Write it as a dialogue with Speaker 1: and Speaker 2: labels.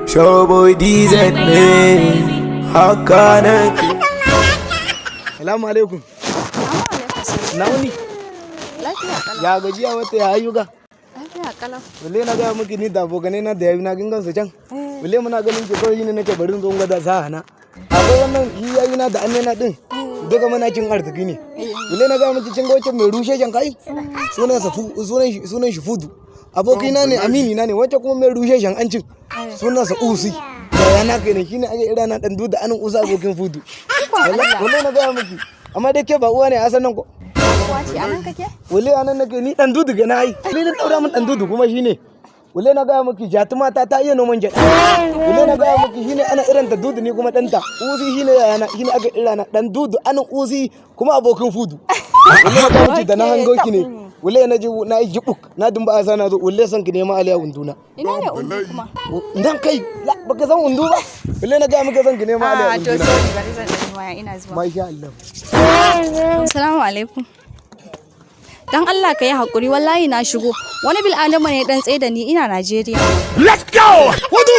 Speaker 1: Showboy DZ ne haka nake. Salamu alaikum. Na wuni?
Speaker 2: Lafiya kalau.
Speaker 1: Ya gajiya wata ya ayyuka?
Speaker 2: Lafiya kalau.
Speaker 1: Walle na ga miki ni da abokanai na da yayi na gangan su can. Walle muna ganin ki kawai ne nake barin zo ga da sa na. Akwai wannan yi yayi na da annena din. Duka muna cin arziki ne. Walle na ga miki cin gaucin mai rushe jan kai. Sunan shi Fudu. Abokina ne amini na ne wacce kuma mai rushe shan ancin sunansa Usi da yana kai ne shine ake ira na dan duda anan Usa abokin Fudu. Wallahi na ga miki amma dai ke ba uwa ne a sanan ko
Speaker 2: Wace anan kake?
Speaker 1: wallahi anan nake ni dan dudu ga nayi ni na daura min dan dudu kuma shine wallahi na ga miki jatuma ta iya noman jada wallahi na ga miki shine ana irin ta dudu ni kuma danta Usi shine yana shine aka ira na dan dudu anan Usi kuma abokin Fudu wallahi na ga miki da na hango ki ne wallahi na ji na yi jibuk na dumba asa na zo wallahi san ki nema aliya unduna
Speaker 2: Ina ne undu kuma?
Speaker 1: dan kai baka san undu ba wallahi na ga miki san ki nema aliya
Speaker 2: To
Speaker 1: unduna
Speaker 2: sorry bari zan dan waya ina zuwa.
Speaker 1: masha Allah
Speaker 2: Assalamu alaikum. Dan Allah ka yi hakuri wallahi na shigo. Wani bil adama ne dan tsaye da ni ina Najeriya.
Speaker 1: let's go Fudu